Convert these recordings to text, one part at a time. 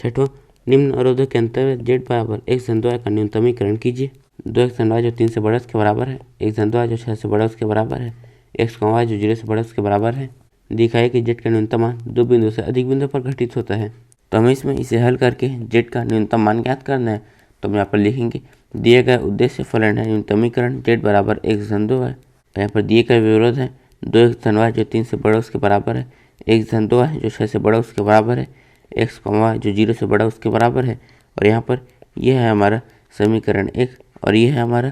छठवां, निम्न अवरोधक के अंतर्गत z बराबर x धन 2y का न्यूनतमीकरण कीजिए। 2x धन y जो 3 से बड़ा उसके बराबर है, x धन 2y जो 6 से बड़ा उसके बराबर है, x y जो 0 से बड़ा उसके बराबर है। दिखाइए कि z का न्यूनतम मान दो बिंदु से अधिक बिंदु पर घटित होता है। तो हमें इसमें इसे हल करके z का न्यूनतम मान ज्ञात करना है। तो हम यहाँ पर लिखेंगे दिए गए उद्देश्य फलन है न्यूनतमीकरण z बराबर x धन 2y। यहाँ पर दिए गए विरोध है 2x धन y जो 3 से बड़ा उसके बराबर है, x धन 2y जो 6 से बड़ा उसके बराबर है, x y जो 0 से बड़ा उसके बराबर है। और यहाँ पर यह है हमारा समीकरण 1 और यह है हमारा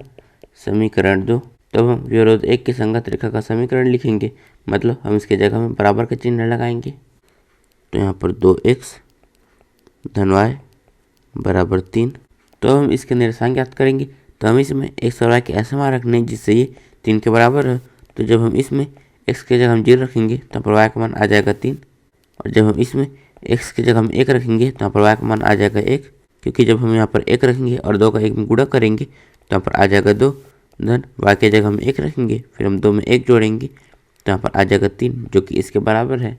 समीकरण 2। तब हम विरोध 1 की संगत रेखा का समीकरण लिखेंगे, मतलब हम इसके जगह में बराबर का चिन्ह लगाएंगे। तो यहाँ पर 2x धन y बराबर 3। तो हम इसके निरसान ज्ञात करेंगे। तो हम इसमें x और y के ऐसे मान रखने जिससे ये 3 के बराबर है। तो जब हम इसमें x के जगह हम 0 रखेंगे तो यहाँ पर y का मान आ जाएगा 3, और जब हम इसमें x की जगह हम 1 रखेंगे तो यहाँ पर y का मान आ जाएगा 1, क्योंकि जब हम यहाँ पर 1 रखेंगे और 2 का 1 में गुणा करेंगे तो यहाँ पर आ जाएगा 2, धन y की जगह हम 1 रखेंगे, फिर हम 2 में 1 जोड़ेंगे तो यहाँ पर आ जाएगा 3, जो कि इसके बराबर है।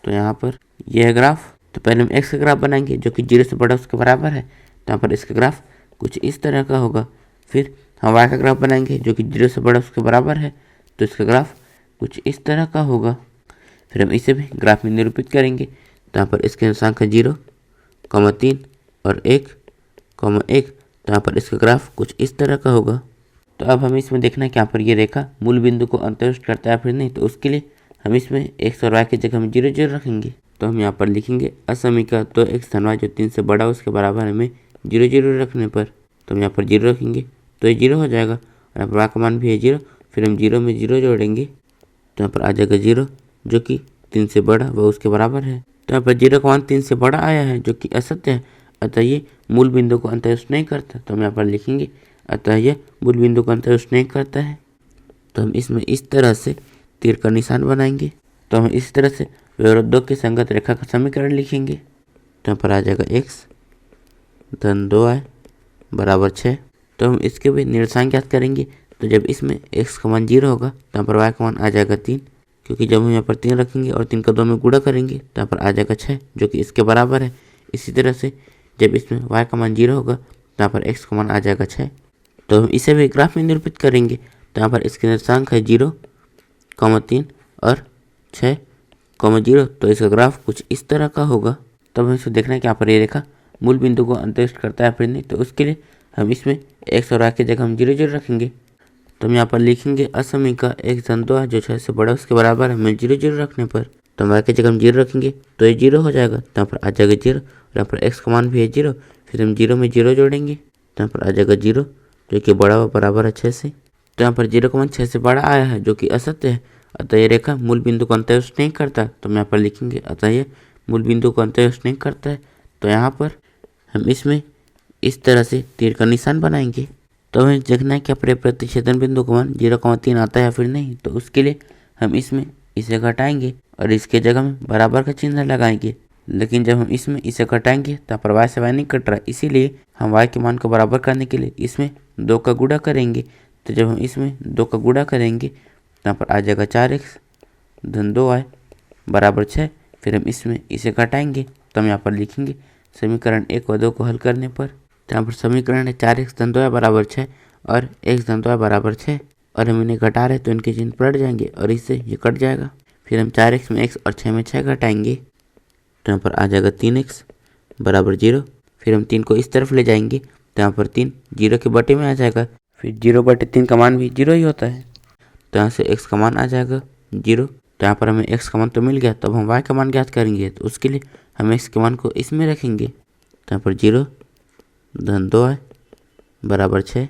तो यहाँ पर यह है ग्राफ। तो पहले हम x का ग्राफ बनाएंगे जो कि 0 से बड़ा उसके बराबर है। तो यहाँ पर इसका ग्राफ कुछ इस तरह का होगा। फिर हम y का ग्राफ बनाएंगे जो कि 0 से बड़ा उसके बराबर है, तो इसका ग्राफ कुछ इस तरह का होगा। फिर हम इसे भी ग्राफ में निरूपित करेंगे। तो यहाँ पर इसके अनुसार है 0, 3 और 1, 1। तो यहाँ पर इसका ग्राफ कुछ इस तरह का होगा। तो अब हमें इसमें देखना है कि यहाँ पर ये रेखा मूल बिंदु को अंतरिष्ट करता है फिर नहीं। तो उसके लिए हम इसमें x और y की जगह हम 0 0 रखेंगे। तो हम यहाँ पर लिखेंगे असमीका तो x धन y जो 3 से बड़ा उसके बराबर हमें 0 0 रखने पर। तो हम यहाँ पर 0 रखेंगे तो ये 0 हो जाएगा, और यहाँ पर y का मान भी है 0। फिर हम 0 में 0 जोड़ेंगे तो यहाँ पर आ जाएगा 0, जो कि 3 से बड़ा व उसके बराबर है। तो यहाँ पर 0 का मान 3 से बड़ा आया है, जो कि असत्य है, अतः ये मूल बिंदु को अंतरिष्ट नहीं करता। तो हम यहाँ पर लिखेंगे अतः यह मूल बिंदु को अंतरिष्ट नहीं करता है। तो हम इसमें इस तरह से तीर का निशान बनाएंगे। तो हम इस तरह से विरोध 2 की संगत रेखा का समीकरण लिखेंगे। तो यहाँ पर आ जाएगा x धन 2y बराबर 6। तो हम इसके भी निरसान ज्ञात करेंगे। तो जब इसमें x का मान 0 होगा तो यहाँ पर y का मान आ जाएगा 3, क्योंकि जब हम यहाँ पर 3 रखेंगे और 3 का 2 में गुणा करेंगे तो यहाँ पर आ जाएगा 6, जो कि इसके बराबर है। इसी तरह से जब इसमें y का मान 0 होगा तो यहाँ पर x का मान आ जाएगा 6। तो हम इसे भी ग्राफ में निरूपित करेंगे। तो यहाँ पर इसके निर्देशांक है 0, 3 और 6, 0। तो इसका ग्राफ कुछ इस तरह का होगा। तब हमें इसको देखना है कि यहाँ पर ये रेखा मूल बिंदु को अंतरिष्ट करता है फिर नहीं। तो उसके लिए हम इसमें x और y की जगह हम 0 0 रखेंगे। तो हम यहाँ पर लिखेंगे असमीका x धन 2y जो 6 से बड़ा उसके बराबर है हमें 0 0 रखने पर। तो हम y की जगह हम 0 रखेंगे तो ये 0 हो जाएगा, तो यहाँ पर आ जाएगा 0, और यहाँ पर x का मान भी है 0। फिर हम 0 में 0 जोड़ेंगे तो यहाँ पर आ जाएगा 0, जो कि बड़ा व बराबर है 6 से। तो यहाँ पर 0 का मान 6 से बड़ा आया है, जो कि असत्य है, अतः ये रेखा मूल बिंदु को अंतरिष्ट नहीं करता। तो हम यहाँ पर लिखेंगे अतः ये मूल बिंदु को अंतरिष्ट नहीं करता है। तो यहाँ पर हम इसमें इस तरह से तीर का निशान बनाएंगे। तो हमें देखना है कि अपने प्रतिच्छेदन बिंदु का मान 0,3 आता है या फिर नहीं। तो उसके लिए हम इसमें इसे घटाएंगे और इसके जगह में बराबर का चिन्ह लगाएंगे। लेकिन जब हम इसमें इसे घटाएंगे तो पर y से y नहीं कट रहा, इसीलिए हम y के मान को बराबर करने के लिए इसमें 2 का गुणा करेंगे। तो जब हम इसमें 2 का गुणा करेंगे तो यहाँ पर आ जाएगा 4x धन 2y बराबर 6। फिर हम इसमें इसे घटाएंगे तो हम यहाँ पर लिखेंगे समीकरण 1 व 2 को हल करने पर। तो यहाँ पर समीकरण है 4x धन 2y बराबर 6 और x धन 2y बराबर 6, और हम इन्हें घटा रहे तो इनके चिन्ह पलट जाएंगे और इससे ये कट जाएगा। फिर हम 4x में x और 6 में 6 घटाएंगे तो यहाँ पर आ जाएगा 3x बराबर 0। फिर हम 3 को इस तरफ ले जाएंगे तो यहाँ पर 3 0 के बटे में आ जाएगा। फिर 0/3 का मान भी 0 ही होता है, तो यहाँ से x का मान आ जाएगा 0। तो यहाँ पर हमें x का मान तो मिल गया। तब हम y का मान ज्ञात करेंगे। तो उसके लिए हम x के मान को इसमें रखेंगे। तो यहाँ पर 0 धन 2y बराबर 6,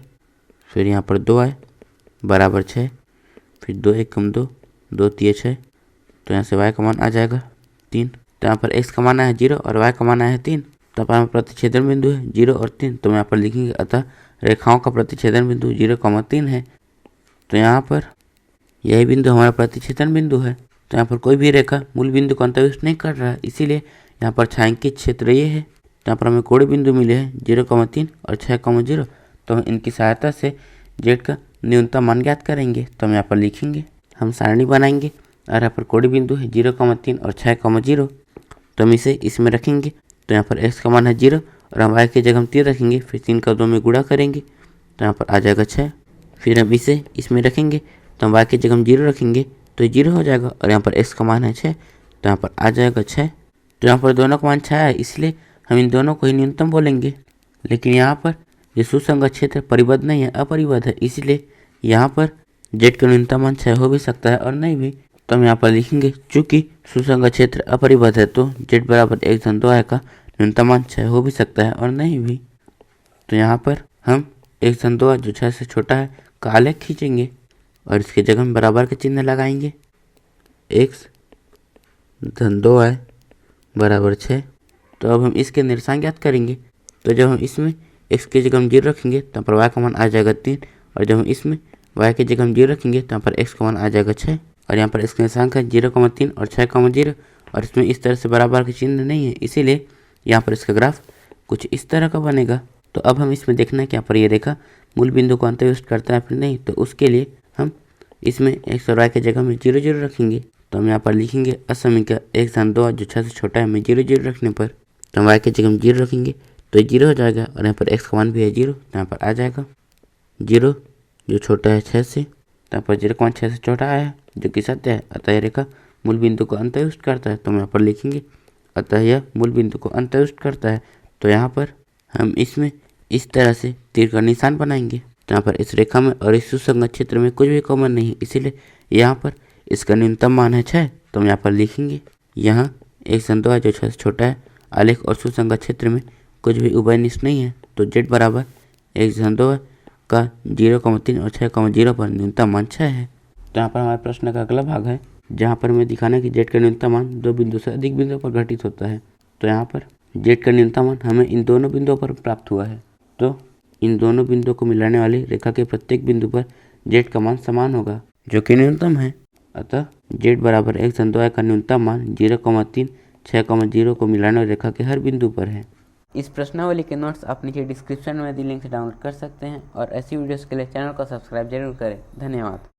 फिर यहाँ पर 2y बराबर 6, फिर 2 1 कम 2, 2 3 6। तो यहाँ से y का मान आ जाएगा 3। तो यहाँ पर x का मान आया 0 और y का मान आया 3। तो यहाँ पर हमारा प्रतिच्छेदन बिंदु है 0 और 3। तो हम यहाँ पर लिखेंगे अतः रेखाओं का प्रतिच्छेदन बिंदु 0,3 है। तो यहाँ पर यही बिंदु हमारा प्रतिच्छेदन बिंदु है। तो यहाँ पर कोई भी रेखा मूल बिंदु को अंतर्विष्ट नहीं कर रहा है, इसीलिए यहाँ पर छायांकित क्षेत्र ये है। तो यहाँ पर हमें कोई बिंदु मिले हैं 0,3 और 6,0। तो हम इनकी सहायता से z का न्यूनतम मान ज्ञात करेंगे। तो हम यहाँ पर लिखेंगे, हम सारणी बनाएंगे और यहाँ पर कोई बिंदु है 0,3 और 6,0। तो हम इसे इसमें रखेंगे तो यहाँ पर x का मान है 0 और हम y की जगह हम 3 रखेंगे, फिर 3 का 2 में गुणा करेंगे तो यहाँ पर आ जाएगा 6। फिर हम इसे इसमें रखेंगे तो हम y की जगह हम 0 रखेंगे तो 0 हो जाएगा और यहाँ पर x का मान है 6 तो यहाँ पर आ जाएगा 6। तो यहाँ पर दोनों का मान 6 है, इसलिए हम इन दोनों को ही न्यूनतम बोलेंगे। लेकिन यहाँ पर ये सुसंगत क्षेत्र परिबद्ध नहीं है, अपरिबद्ध है, इसलिए यहाँ पर z का न्यूनतम मान 6 हो भी सकता है और नहीं भी। तो हम यहाँ पर लिखेंगे चूंकि सुसंगत क्षेत्र अपरिबद्ध है तो z बराबर 1/2 का न्यूनतम मान 6 हो भी सकता है और नहीं भी। तो यहाँ पर हम 1/2 जो 6 से छोटा है का आलेख खींचेंगे और इसके जगह हम बराबर के चिन्ह लगाएंगे। x/2 बराबर 6। तो अब हम इसके निरसान ज्ञात करेंगे। तो जब हम इसमें x की जगह हम 0 रखेंगे तो यहाँ पर y का मान आ जाएगा 3 और जब हम इसमें y की जगह हम 0 रखेंगे तो यहाँ पर x का मान आ जाएगा 6 और यहाँ पर इसका निरसांक है 0,3 और 6,0 और इसमें इस तरह से बराबर के चिन्ह नहीं है, इसीलिए यहाँ पर इसका ग्राफ कुछ इस तरह का बनेगा। तो अब हम इसमें देखना है कि यहाँ पर ये रेखा मूल बिंदु को अंतर्युष्ट करता है फिर नहीं, तो उसके लिए हम इसमें x और y की जगह में 0,0 रखेंगे। तो हम यहाँ पर लिखेंगे असमीका 1/2 जो 6 से छोटा है में 0,0 रखने पर तो हम y की जगह में 0 रखेंगे तो ये 0 हो जाएगा और यहाँ पर x का मान भी है 0 तो यहाँ पर आ जाएगा 0 जो छोटा है 6 से, तो यहाँ पर 0 का मान 6 से छोटा है जो कि सत्य है, अतः यह रेखा मूल बिंदु को अंतर्युष्ट करता है। तो हम यहाँ पर लिखेंगे अतः यह मूल बिंदु को अंतर्युष्ट करता है। तो यहाँ पर हम इसमें इस तरह से तीर का निशान बनाएंगे। तो यहाँ पर इस रेखा में और इस सुसंगत क्षेत्र में कुछ भी कॉमन नहीं है, इसीलिए यहाँ पर इसका न्यूनतम मान है 6। तो हम यहाँ पर लिखेंगे यहाँ 1/2 जो 6 से छोटा है, आलेख और सुसंगत क्षेत्र में कुछ भी उभयनिष्ठ नहीं है, तो z बराबर 1/2 का 0,3 और 6,0 पर न्यूनतम मान 6 है। तो यहाँ पर हमारे प्रश्न का अगला भाग है जहाँ पर हमें दिखाना है कि z का न्यूनतम मान 2 बिंदु से अधिक बिंदुओं पर घटित होता है। तो यहाँ पर z का न्यूनतम मान हमें इन दोनों बिंदुओं पर प्राप्त हुआ है। तो इन दोनों बिंदुओं को मिलाने वाली रेखा के प्रत्येक बिंदु पर z का मान समान होगा जो कि न्यूनतम है। अतः z बराबर 1/2 का न्यूनतम मान 0,3 6,0 को मिलाने वाली रेखा के हर बिंदु पर है। इस प्रश्नावली के नोट्स आप नीचे डिस्क्रिप्शन में दी लिंक से डाउनलोड कर सकते हैं और ऐसी वीडियोस के लिए चैनल को सब्सक्राइब जरूर करें। धन्यवाद।